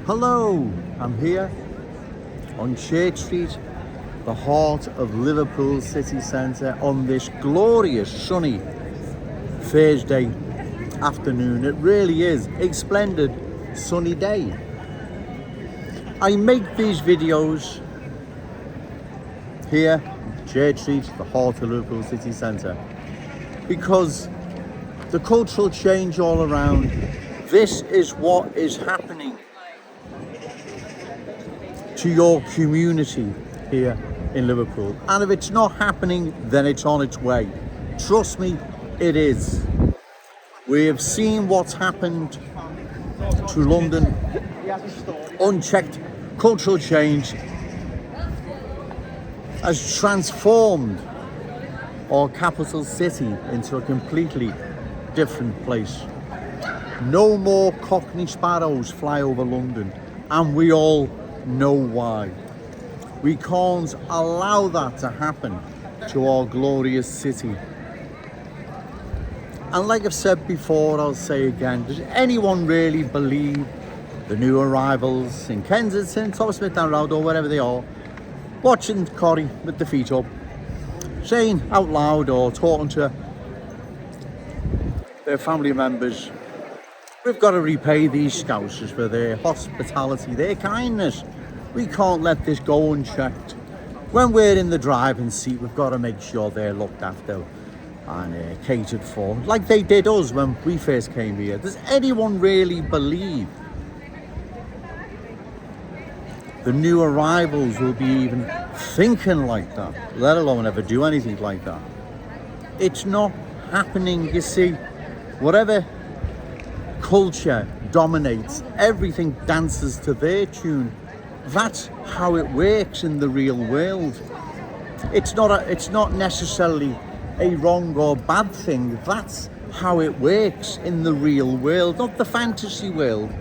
Hello, I'm here on Church Street, the heart of Liverpool city centre, on this glorious sunny Thursday afternoon. It really is a splendid sunny day. I make these videos here, Church Street, the heart of Liverpool city centre, because the cultural change all around, this is what is happening to your community here in Liverpool. And if it's not happening, then it's on its way. Trust me, it is. We have seen what's happened to London. Unchecked cultural change has transformed our capital city into a completely different place. No more Cockney sparrows fly over London, and we all know why. We can't allow that to happen to our glorious city. And like I've said before, I'll say again, does anyone really believe the new arrivals in Kensington, Smith Down Road, or wherever they are, watching Corrie with the feet up, saying out loud or talking to their family members, we've got to repay these Scousers for their hospitality, their kindness. We can't let this go unchecked. When we're in the driving seat, we've got to make sure they're looked after and catered for, like they did us when we first came here. Does anyone really believe the new arrivals will be even thinking like that, let alone ever do anything like that? It's not happening, you see. Whatever culture dominates, everything dances to their tune. That's how it works in the real world. It's not necessarily a wrong or bad thing. That's how it works in the real world, not the fantasy world.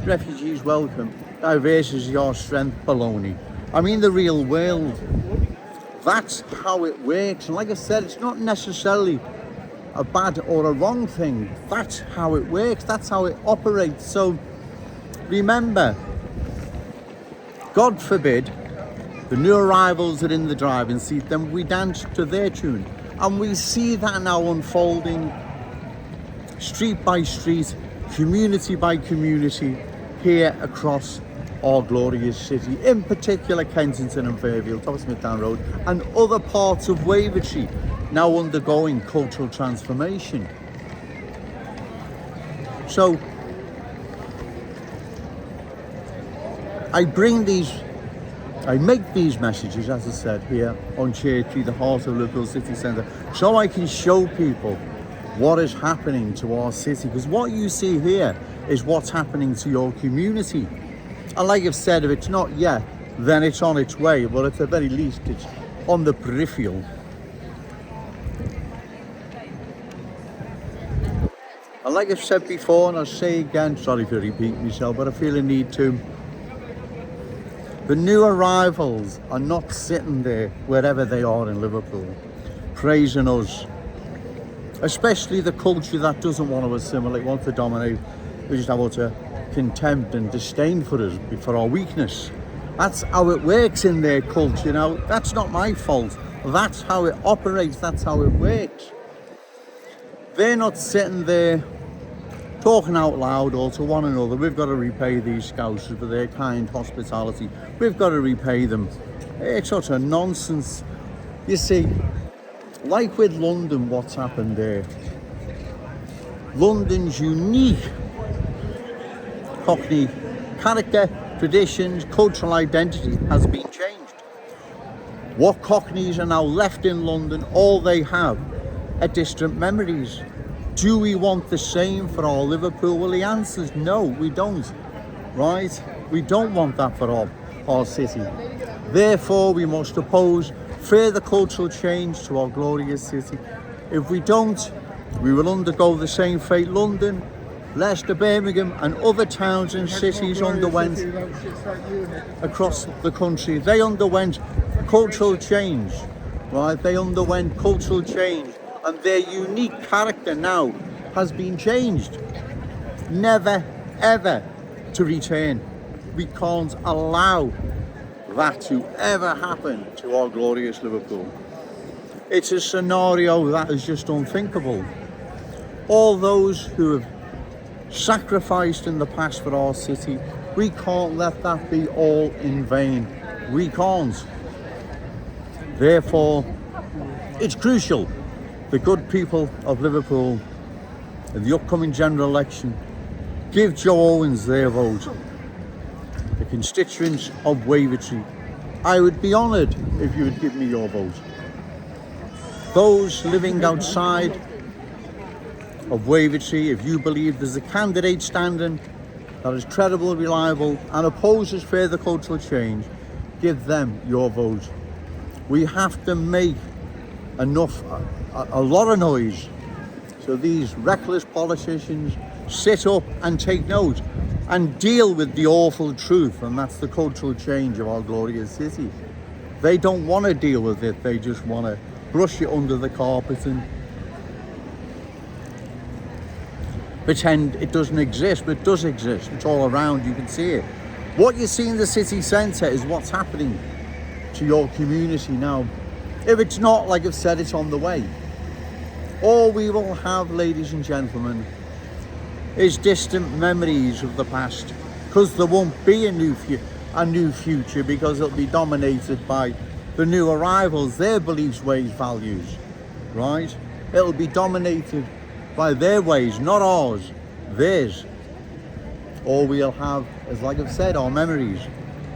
Refugees welcome, diversity is your strength, baloney. I mean the real world. That's how it works. And like I said, it's not necessarily a bad or a wrong thing. That's how it works. That's how it operates. So remember, God forbid the new arrivals are in the driving seat, then we dance to their tune. And we see that now unfolding street by street, community by community, here across our glorious city, in particular Kensington and Fairfield, Smith Down Road, and other parts of Wavertree now undergoing cultural transformation. So I make these messages, as I said, here on Church Street, the heart of Liverpool city centre, so I can show people what is happening to our city. Because what you see here is what's happening to your community. And like I've said, if it's not yet, then it's on its way. But at the very least, it's on the peripheral. And like I've said before, and I'll say again, sorry for repeating myself, but I feel a need to. The new arrivals are not sitting there, wherever they are in Liverpool, praising us. Especially the culture that doesn't want to assimilate, wants to dominate. We just have utter contempt and disdain for us, for our weakness. That's how it works in their culture. Now, that's not my fault. That's how it operates. That's how it works. They're not sitting there talking out loud or to one another, we've got to repay these Scousers for their kind hospitality. We've got to repay them. It's utter nonsense. You see, like with London, what's happened there? London's unique Cockney character, traditions, cultural identity has been changed. What Cockneys are now left in London, all they have are distant memories. Do we want the same for our Liverpool? Well, the answer is no, we don't, right? We don't want that for our city. Therefore, we must oppose further cultural change to our glorious city. If we don't, we will undergo the same fate London, Leicester, Birmingham and other towns and cities underwent across the country. They underwent cultural change, right? They underwent cultural change. And their unique character now has been changed, never ever to return. We can't allow that to ever happen to our glorious Liverpool. It's a scenario that is just unthinkable. All those who have sacrificed in the past for our city, we can't let that be all in vain. We can't. Therefore, it's crucial the good people of Liverpool in the upcoming general election give Joe Owens their vote. The constituents of Wavertree, I would be honoured if you would give me your vote. Those living outside of Wavertree, if you believe there's a candidate standing that is credible, reliable and opposes further cultural change, give them your vote. We have to make a lot of noise so these reckless politicians sit up and take note and deal with the awful truth, and that's the cultural change of our glorious city. They don't want to deal with it, they just want to brush it under the carpet and pretend it doesn't exist, but it does exist. It's all around, you can see it. What you see in the city centre is what's happening to your community now. If it's not, like I've said, it's on the way. All we will have, ladies and gentlemen, is distant memories of the past, because there won't be a new future, because it'll be dominated by the new arrivals, their beliefs, ways, values, right? It'll be dominated by their ways, not ours, theirs. All we'll have is, like I've said, our memories.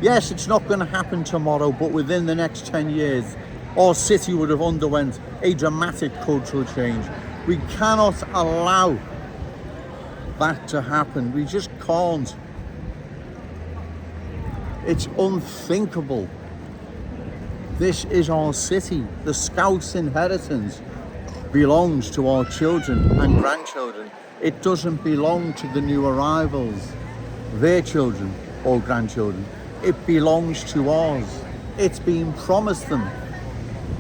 Yes, it's not going to happen tomorrow, but within the next 10 years, our city would have underwent a dramatic cultural change. We cannot allow that to happen. We just can't. It's unthinkable. This is our city. The Scouse inheritance belongs to our children and grandchildren. It doesn't belong to the new arrivals, their children or grandchildren. It belongs to ours. It's been promised them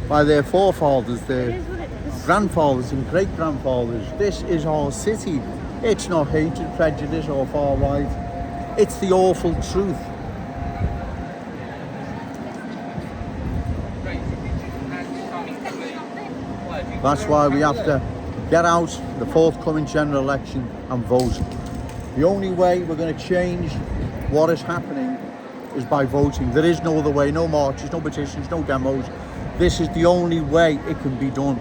by their forefathers, their grandfathers and great-grandfathers. This is our city. It's not hatred, prejudice or far right. It's the awful truth. That's why we have to get out the forthcoming general election and vote. The only way we're going to change what is happening is by voting. There is no other way, no marches, no petitions, no demos. This is the only way it can be done.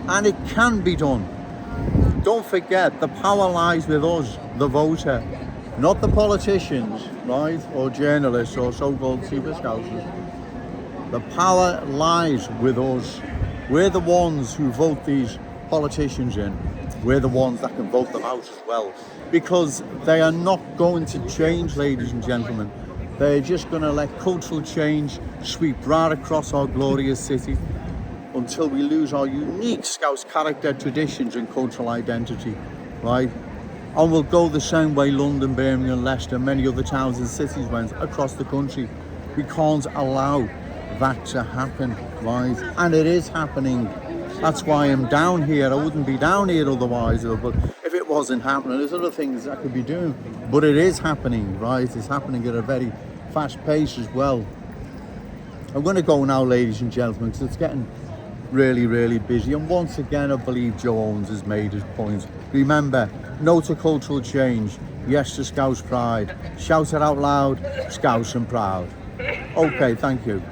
And it can be done. Don't forget, the power lies with us, the voter, not the politicians, right, or journalists or so-called super scousers. The power lies with us. We're the ones who vote these politicians in. We're the ones that can vote them out as well. Because they are not going to change, ladies and gentlemen. They're just going to let cultural change sweep right across our glorious city until we lose our unique Scouse character, traditions and cultural identity, right? And we'll go the same way London, Birmingham, Leicester, many other towns and cities went across the country. We can't allow that to happen, right? And it is happening. That's why I'm down here. I wouldn't be down here otherwise, but if it wasn't happening, there's other things I could be doing. But it is happening, right? It's happening at a very fast pace as well. I'm going to go now, ladies and gentlemen, because it's getting really, really busy. And once again, I believe Joe Owens has made his point. Remember, no to cultural change, yes to Scouse pride. Shout it out loud, Scouse and proud. Okay, thank you.